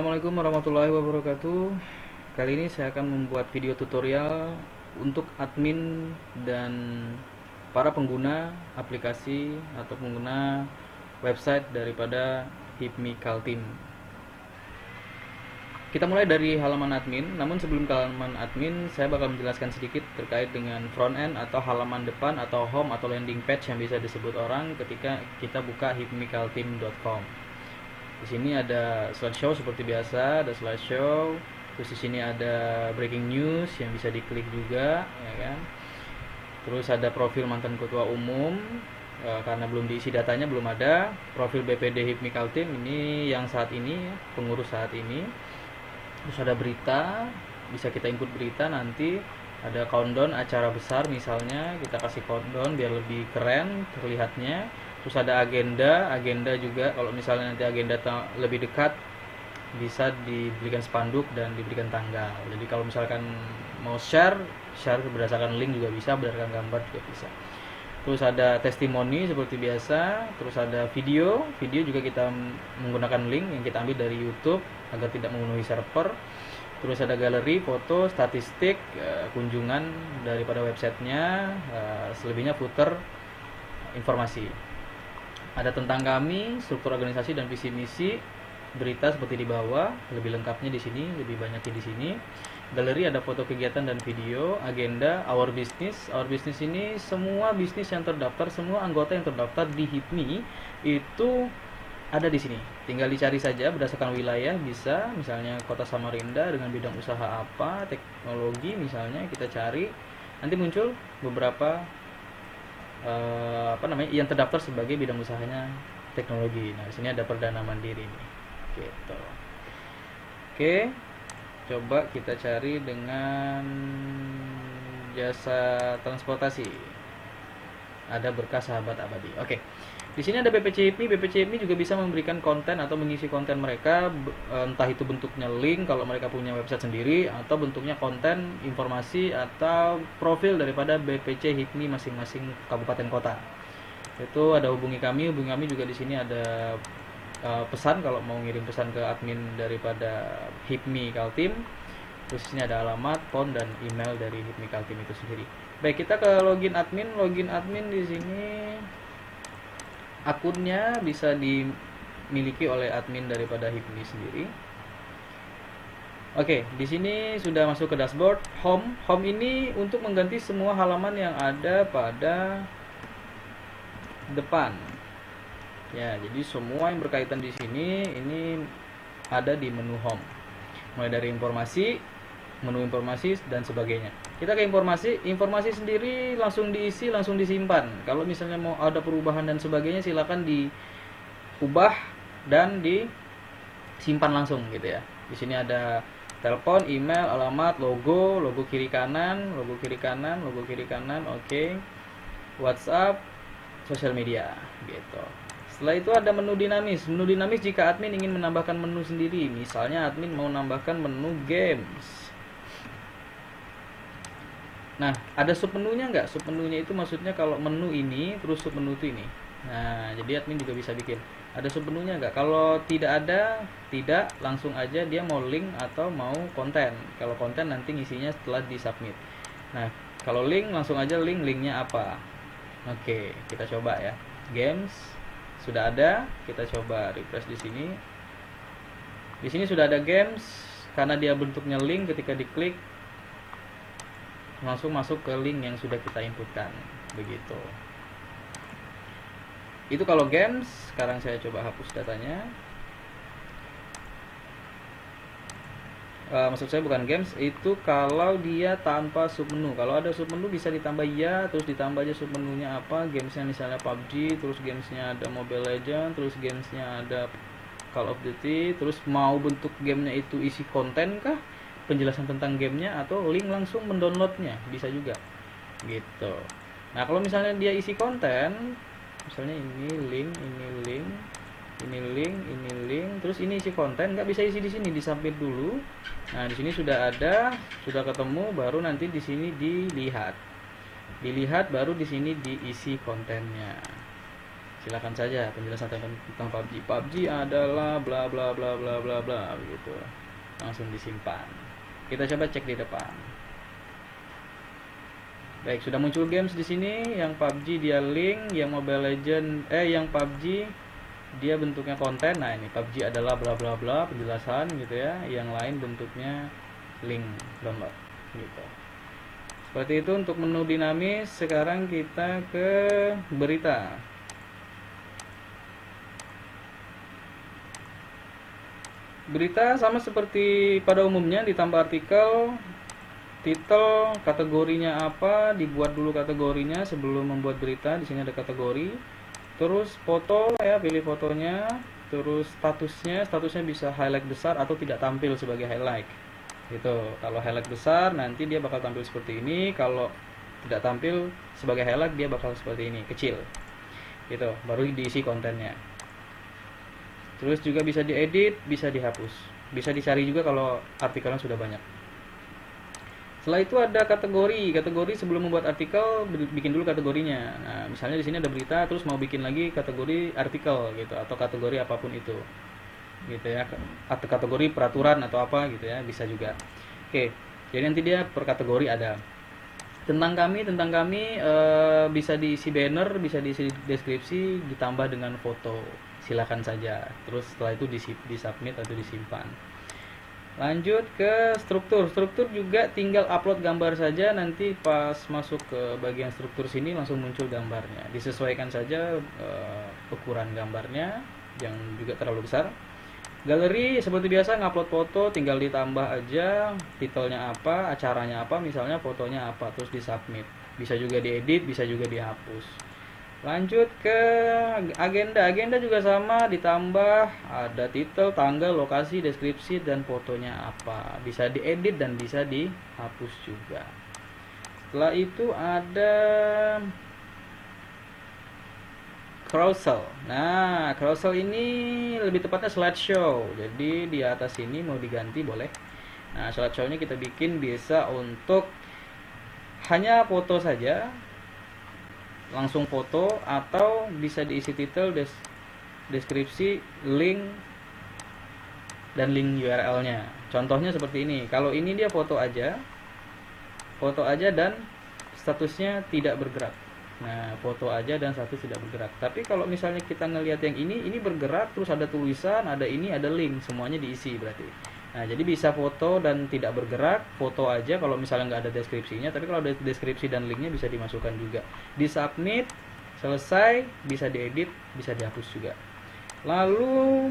Assalamualaikum warahmatullahi wabarakatuh. Kali ini saya akan membuat video tutorial untuk admin dan para pengguna aplikasi atau pengguna website daripada HIPMI Kaltim. Kita mulai dari halaman admin, namun sebelum ke halaman admin, saya bakal menjelaskan sedikit terkait dengan front end atau halaman depan atau home atau landing page yang bisa disebut orang ketika kita buka hipmikaltim.com. Di sini ada slideshow seperti biasa, ada slideshow. Terus di sini ada breaking news yang bisa diklik juga, ya kan. Terus ada profil mantan ketua umum, karena belum diisi datanya, belum ada. Profil BPD HIPMI Kaltim ini yang saat ini, pengurus saat ini. Terus ada berita, bisa kita input berita nanti. Ada countdown acara besar misalnya, kita kasih countdown biar lebih keren terlihatnya. Terus ada agenda juga kalau misalnya nanti agenda lebih dekat bisa diberikan spanduk dan diberikan tanggal. Jadi kalau misalkan mau share berdasarkan link juga bisa, berdasarkan gambar juga bisa. Terus ada testimoni seperti biasa, terus ada video juga kita menggunakan link yang kita ambil dari YouTube agar tidak memenuhi server. Terus ada galeri, foto, statistik, kunjungan daripada websitenya, selebihnya footer, informasi. Ada tentang kami, struktur organisasi dan visi misi, berita seperti di bawah, lebih lengkapnya di sini, lebih banyaknya di sini. Galeri ada foto kegiatan dan video, agenda, our business. Our business ini semua bisnis yang terdaftar, semua anggota yang terdaftar di HIPMI itu ada di sini. Tinggal dicari saja berdasarkan wilayah, bisa misalnya Kota Samarinda dengan bidang usaha apa, teknologi misalnya kita cari, nanti muncul beberapa yang terdaftar sebagai bidang usahanya teknologi. Nah, di sini ada Perdana Mandiri nih. Gitu. Oke. Coba kita cari dengan jasa transportasi. Ada Berkah Sahabat Abadi. Oke. Di sini ada BPC HIPMI. BPC HIPMI juga bisa memberikan konten atau mengisi konten mereka, entah itu bentuknya link kalau mereka punya website sendiri, atau bentuknya konten, informasi, atau profil daripada BPC HIPMI masing-masing kabupaten kota. Itu ada hubungi kami juga di sini ada pesan kalau mau ngirim pesan ke admin daripada HIPMI Kaltim. Terus ini ada alamat, phone, dan email dari HIPMI Kaltim itu sendiri. Baik, kita ke login admin di sini. Akunnya bisa dimiliki oleh admin daripada HIPMI sendiri. Oke, di sini sudah masuk ke dashboard. Home ini untuk mengganti semua halaman yang ada pada depan. Ya, jadi semua yang berkaitan di sini ini ada di menu home. Mulai dari informasi, menu informasi dan sebagainya. Kita ke informasi sendiri langsung diisi, langsung disimpan. Kalau misalnya mau ada perubahan dan sebagainya silakan diubah dan disimpan langsung gitu ya. Di sini ada telepon, email, alamat, logo kiri kanan, logo kiri kanan, oke. WhatsApp, sosial media gitu. Setelah itu ada menu dinamis. Menu dinamis jika admin ingin menambahkan menu sendiri. Misalnya admin mau menambahkan menu games. Nah, ada submenunya nggak? Submenunya itu maksudnya kalau menu ini terus submenu itu ini. Nah, jadi admin juga bisa bikin. Ada submenunya nggak? Kalau tidak ada, tidak, langsung aja dia mau link atau mau konten. Kalau konten nanti ngisinya setelah disubmit. Nah, kalau link langsung aja linknya apa? Oke, kita coba ya. Games sudah ada, kita coba refresh di sini. Di sini sudah ada games, karena dia bentuknya link, ketika diklik langsung masuk ke link yang sudah kita inputkan, begitu. Itu kalau games. Sekarang saya coba hapus datanya. Maksud saya bukan games, itu kalau dia tanpa submenu. Kalau ada submenu bisa ditambah ya, terus ditambah aja submenunya apa. Gamesnya misalnya PUBG, terus gamesnya ada Mobile Legends, terus gamesnya ada Call of Duty. Terus mau bentuk gamenya itu isi konten kah, penjelasan tentang gamenya, atau link langsung mendownloadnya, bisa juga gitu. Nah, kalau misalnya dia isi konten, misalnya ini link, terus ini isi konten, nggak bisa isi di sini, disubmit dulu. Nah, di sini sudah ada, sudah ketemu, baru nanti di sini dilihat, baru di sini diisi kontennya Silakan saja penjelasan tentang PUBG. PUBG adalah bla bla bla bla bla bla begitu. Langsung disimpan. Kita coba cek di depan. Baik, sudah muncul games di sini. Yang PUBG dia link, yang Mobile Legend yang PUBG dia bentuknya konten. Nah, ini PUBG adalah bla bla bla penjelasan gitu ya. Yang lain bentuknya link download gitu. Seperti itu untuk menu dinamis. Sekarang kita ke berita. Berita sama seperti pada umumnya, ditambah artikel, titel, kategorinya apa, dibuat dulu kategorinya sebelum membuat berita. Di sini ada kategori. Terus foto ya, pilih fotonya. Terus statusnya bisa highlight besar atau tidak tampil sebagai highlight. Gitu. Kalau highlight besar nanti dia bakal tampil seperti ini, kalau tidak tampil sebagai highlight dia bakal seperti ini, kecil. Gitu. Baru diisi kontennya. Terus juga bisa diedit, bisa dihapus. Bisa dicari juga kalau artikelnya sudah banyak. Setelah itu ada kategori. Kategori sebelum membuat artikel bikin dulu kategorinya. Nah, misalnya di sini ada berita, terus mau bikin lagi kategori artikel gitu atau kategori apapun itu. Gitu ya. Atau kategori peraturan atau apa gitu ya, bisa juga. Oke. Jadi nanti dia per kategori ada. Tentang kami bisa diisi banner, bisa diisi deskripsi, ditambah dengan foto. Silakan saja. Terus setelah itu disubmit atau disimpan. Lanjut ke struktur. Struktur juga tinggal upload gambar saja, nanti pas masuk ke bagian struktur sini langsung muncul gambarnya. Disesuaikan saja ukuran gambarnya, yang juga terlalu besar. Galeri seperti biasa, ngupload foto tinggal ditambah aja titelnya apa, acaranya apa, misalnya fotonya apa, terus disubmit. Bisa juga diedit, bisa juga dihapus. Lanjut ke agenda. Agenda juga sama, ditambah ada titel, tanggal, lokasi, deskripsi, dan fotonya apa. Bisa diedit dan bisa dihapus juga. Setelah itu ada carousel. Nah, carousel ini lebih tepatnya slideshow. Jadi di atas ini mau diganti boleh. Nah, slideshow-nya kita bikin bisa untuk hanya foto saja, langsung foto, atau bisa diisi titel, deskripsi, link, dan link URL-nya. Contohnya seperti ini. Kalau ini dia foto aja dan statusnya tidak bergerak. Nah, foto aja dan status tidak bergerak. Tapi kalau misalnya kita ngelihat yang ini bergerak, terus ada tulisan, ada ini, ada link, semuanya diisi berarti. Nah, jadi bisa foto dan tidak bergerak, foto aja kalau misalnya nggak ada deskripsinya, tapi kalau ada deskripsi dan linknya bisa dimasukkan juga. Disubmit, selesai, bisa diedit, bisa dihapus juga. Lalu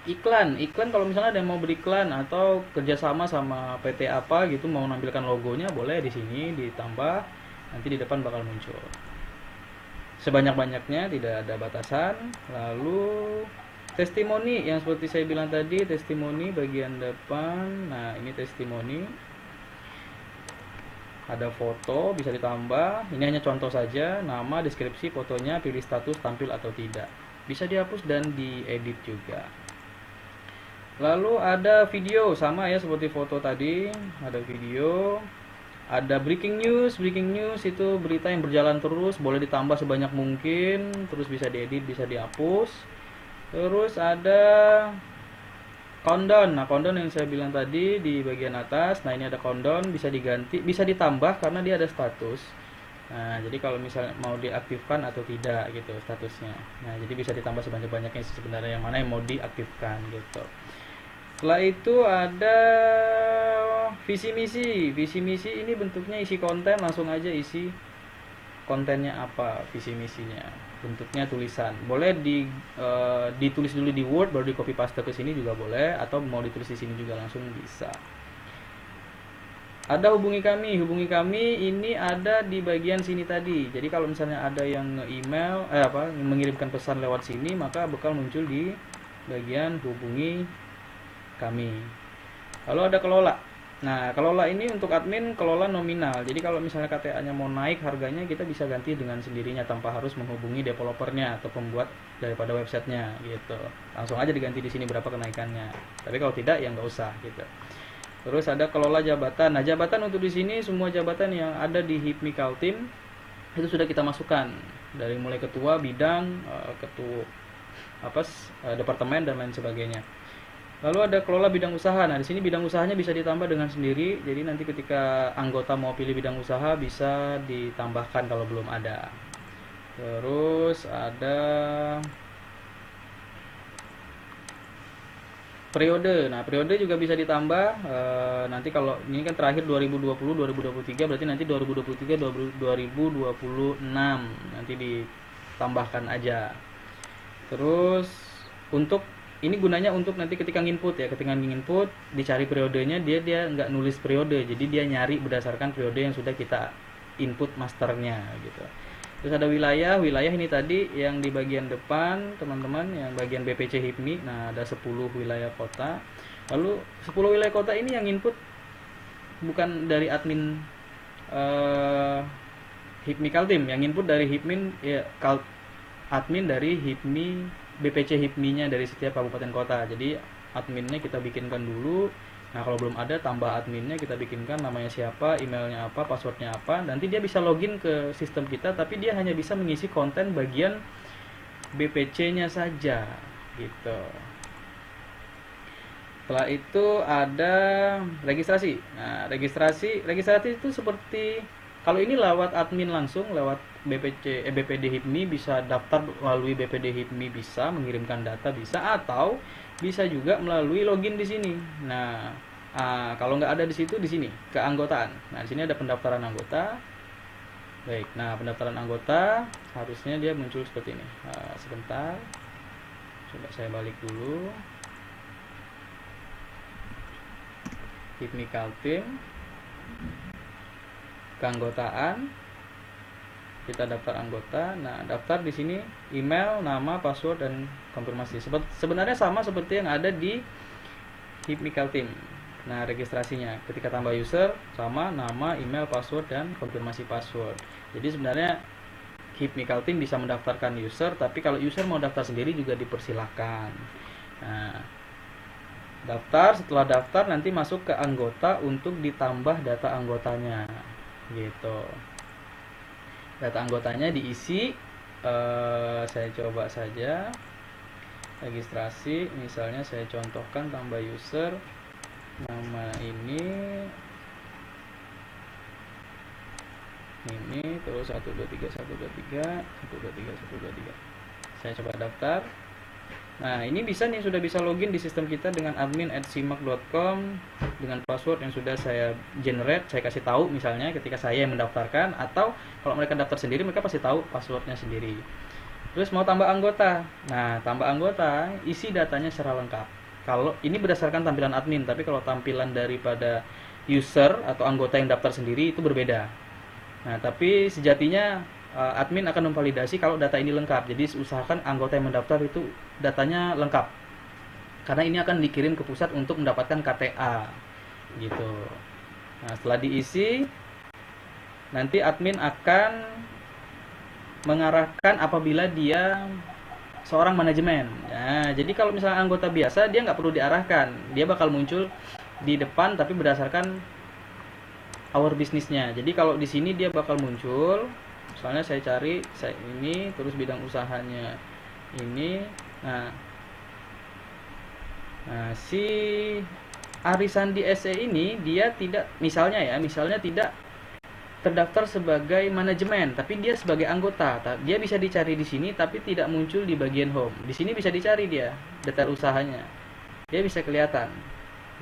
iklan kalau misalnya ada yang mau beriklan atau kerjasama sama PT apa gitu, mau menampilkan logonya, boleh di sini ditambah, nanti di depan bakal muncul. Sebanyak-banyaknya, tidak ada batasan. Lalu testimoni, yang seperti saya bilang tadi, testimoni bagian depan. Nah, ini testimoni. Ada foto, bisa ditambah. Ini hanya contoh saja, nama, deskripsi, fotonya, pilih status, tampil atau tidak. Bisa dihapus dan diedit juga. Lalu ada video, sama ya seperti foto tadi. Ada video. Ada breaking news itu berita yang berjalan terus, boleh ditambah sebanyak mungkin, terus bisa diedit, bisa dihapus. Terus ada countdown. Nah, countdown yang saya bilang tadi di bagian atas. Nah, ini ada countdown, bisa diganti, bisa ditambah karena dia ada status. Nah, jadi kalau misalnya mau diaktifkan atau tidak gitu statusnya. Nah, jadi bisa ditambah sebanyak-banyaknya sebenarnya, yang mana yang mau diaktifkan gitu. Setelah itu ada visi misi ini bentuknya isi konten, langsung aja isi kontennya apa, visi misinya. Bentuknya tulisan, boleh ditulis dulu di Word baru di copy paste ke sini juga boleh, atau mau ditulis di sini juga langsung bisa. Ada hubungi kami ini ada di bagian sini tadi. Jadi kalau misalnya ada yang email mengirimkan pesan lewat sini, maka bakal muncul di bagian hubungi kami. Lalu ada kelola. Nah, kelola ini untuk admin, kelola nominal. Jadi kalau misalnya KTA-nya mau naik harganya, kita bisa ganti dengan sendirinya tanpa harus menghubungi developernya atau pembuat daripada websitenya gitu. Langsung aja diganti di sini berapa kenaikannya. Tapi kalau tidak ya nggak usah gitu. Terus ada kelola jabatan. Nah, jabatan untuk di sini semua jabatan yang ada di HIPMI Kaltim itu sudah kita masukkan dari mulai ketua bidang, ketua departemen dan lain sebagainya. Lalu ada kelola bidang usaha. Nah, di sini bidang usahanya bisa ditambah dengan sendiri. Jadi nanti ketika anggota mau pilih bidang usaha bisa ditambahkan kalau belum ada. Terus ada periode. Nah, periode juga bisa ditambah. Nanti kalau ini kan terakhir 2020 2023, berarti nanti 2023 2026 nanti ditambahkan aja. Terus untuk ini gunanya untuk nanti ketika nginput ya, ketika nginput dicari periodenya, dia nggak nulis periode, jadi dia nyari berdasarkan periode yang sudah kita input masternya gitu. Terus ada wilayah ini tadi yang di bagian depan teman-teman, yang bagian BPC HIPMI. Nah, ada 10 wilayah kota. Lalu 10 wilayah kota ini yang input bukan dari admin HIPMI Kaltim, yang input dari HIPMI ya, admin dari HIPMI BPC HIPMI-nya dari setiap kabupaten kota. Jadi adminnya kita bikinkan dulu. Nah, kalau belum ada, tambah adminnya kita bikinkan, namanya siapa, emailnya apa, passwordnya apa. Nanti dia bisa login ke sistem kita, tapi dia hanya bisa mengisi konten bagian BPC-nya saja gitu. Setelah itu ada registrasi. Nah, registrasi itu seperti kalau ini lewat admin langsung, lewat BPD HIPMI, bisa daftar melalui BPD HIPMI, bisa mengirimkan data, bisa, atau bisa juga melalui login di sini. Nah, kalau nggak ada di situ, di sini keanggotaan. Nah, di sini ada pendaftaran anggota. Baik, nah pendaftaran anggota harusnya dia muncul seperti ini. Sebentar, coba saya balik dulu. HIPMI Kaltim, keanggotaan, kita daftar anggota. Nah, daftar di sini email, nama, password, dan konfirmasi. Sebenarnya sama seperti yang ada di HIPMI Kaltim. Nah, registrasinya ketika tambah user sama nama, email, password, dan konfirmasi password. Jadi sebenarnya HIPMI Kaltim bisa mendaftarkan user, tapi kalau user mau daftar sendiri juga dipersilahkan. Nah, daftar, setelah daftar nanti masuk ke anggota untuk ditambah data anggotanya gitu. Data anggotanya diisi, saya coba saja registrasi, misalnya saya contohkan tambah user, nama ini terus 123 saya coba daftar. Nah, ini bisa nih, sudah bisa login di sistem kita dengan admin@simak.com dengan password yang sudah saya generate, saya kasih tahu misalnya ketika saya yang mendaftarkan, atau kalau mereka daftar sendiri mereka pasti tahu passwordnya sendiri. Terus mau tambah anggota. Nah, tambah anggota, isi datanya secara lengkap. Kalau ini berdasarkan tampilan admin, tapi kalau tampilan daripada user atau anggota yang daftar sendiri itu berbeda. Nah, tapi sejatinya admin akan memvalidasi kalau data ini lengkap. Jadi usahakan anggota yang mendaftar itu datanya lengkap, karena ini akan dikirim ke pusat untuk mendapatkan KTA gitu. Nah, setelah diisi nanti admin akan mengarahkan apabila dia seorang manajemen. Nah, jadi kalau misalnya anggota biasa, dia nggak perlu diarahkan, dia bakal muncul di depan tapi berdasarkan our bisnisnya. Jadi kalau di sini dia bakal muncul, misalnya saya cari saya ini, terus bidang usahanya ini. Nah, si Arisandi SE ini dia tidak, misalnya tidak terdaftar sebagai manajemen, tapi dia sebagai anggota. Dia bisa dicari di sini, tapi tidak muncul di bagian home. Di sini bisa dicari dia detail usahanya, dia bisa kelihatan.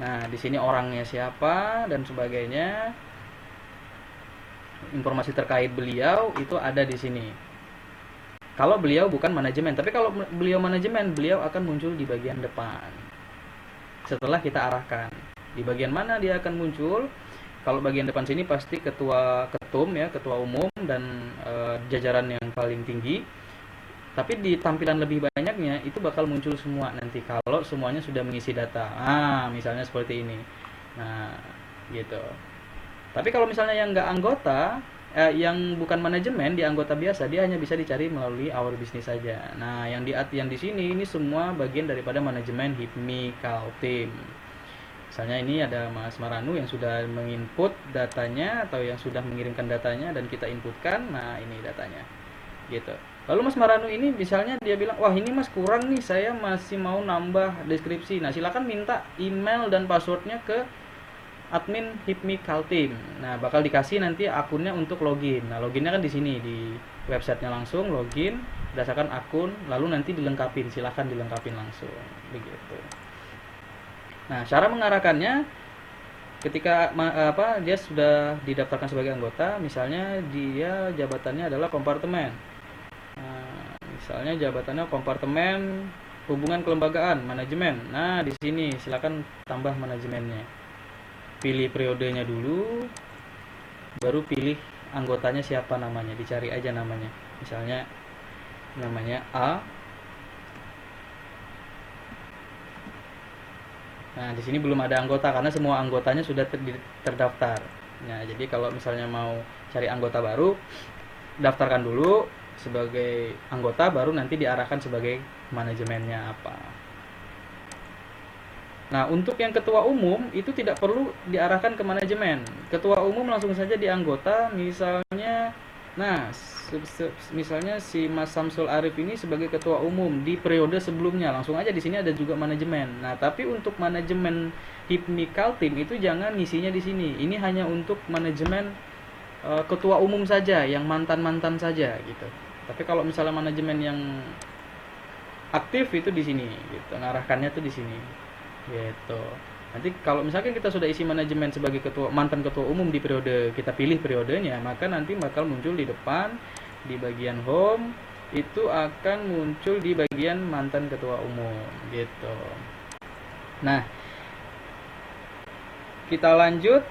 Nah, di sini orangnya siapa dan sebagainya, informasi terkait beliau itu ada di sini. Kalau beliau bukan manajemen, tapi kalau beliau manajemen, beliau akan muncul di bagian depan. Setelah kita arahkan, di bagian mana dia akan muncul? Kalau bagian depan sini pasti ketua umum dan jajaran yang paling tinggi. Tapi di tampilan lebih banyaknya itu bakal muncul semua nanti kalau semuanya sudah mengisi data. Misalnya seperti ini. Nah, gitu. Tapi kalau misalnya yang nggak anggota, yang bukan manajemen, di anggota biasa, dia hanya bisa dicari melalui our business saja. Nah, yang di sini ini semua bagian daripada manajemen HIPMI Kaltim. Misalnya ini ada Mas Maranu yang sudah menginput datanya atau yang sudah mengirimkan datanya dan kita inputkan. Nah, ini datanya. Gitu. Lalu Mas Maranu ini misalnya dia bilang, "Wah, ini Mas kurang nih, saya masih mau nambah deskripsi." Nah, silakan minta email dan passwordnya ke admin HIPMI Kaltim. Nah, bakal dikasih nanti akunnya untuk login. Nah, loginnya kan di sini di websitenya langsung login berdasarkan akun, lalu nanti dilengkapin. Silakan dilengkapin langsung. Begitu. Nah, cara mengarahkannya ketika dia sudah didaftarkan sebagai anggota, misalnya dia jabatannya adalah kompartemen. Nah, misalnya jabatannya kompartemen hubungan kelembagaan, manajemen. Nah, di sini silakan tambah manajemennya. Pilih periodenya dulu, baru pilih anggotanya siapa namanya, dicari aja namanya. Misalnya namanya A. Nah, di sini belum ada anggota karena semua anggotanya sudah terdaftar. Nah, jadi kalau misalnya mau cari anggota baru, daftarkan dulu sebagai anggota, baru nanti diarahkan sebagai manajemennya apa. Nah, untuk yang ketua umum itu tidak perlu diarahkan ke manajemen. Ketua umum langsung saja di anggota, misalnya, nah, misalnya si Mas Samsul Arif ini sebagai ketua umum di periode sebelumnya, langsung aja di sini ada juga manajemen. Nah, tapi untuk manajemen HIPMI Kaltim itu jangan ngisinya di sini. Ini hanya untuk manajemen ketua umum saja, yang mantan-mantan saja gitu. Tapi kalau misalnya manajemen yang aktif itu di sini gitu. Ngarahkannya tuh di sini. Gitu. Nanti kalau misalkan kita sudah isi manajemen sebagai mantan ketua umum di periode kita pilih periodenya, maka nanti bakal muncul di depan di bagian home itu akan muncul di bagian mantan ketua umum gitu. Nah, kita lanjut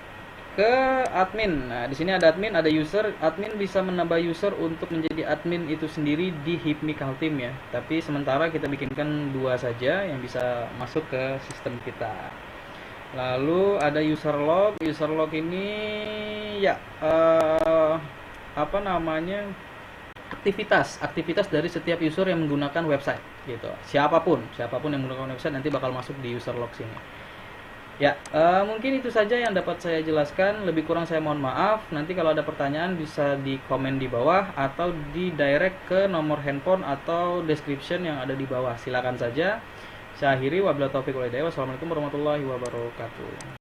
ke admin. Nah, di sini ada admin, ada user. Admin bisa menambah user untuk menjadi admin itu sendiri di HIPMI Kaltim ya. Tapi sementara kita bikinkan 2 saja yang bisa masuk ke sistem kita. Lalu ada user log. User log ini ya aktivitas dari setiap user yang menggunakan website gitu. Siapapun yang menggunakan website nanti bakal masuk di user log sini. Ya, mungkin itu saja yang dapat saya jelaskan. Lebih kurang saya mohon maaf. Nanti kalau ada pertanyaan bisa di komen di bawah atau di direct ke nomor handphone atau description yang ada di bawah. Silakan saja. Saya akhiri, wabillahi taufiq wal hidayah. Wassalamualaikum warahmatullahi wabarakatuh.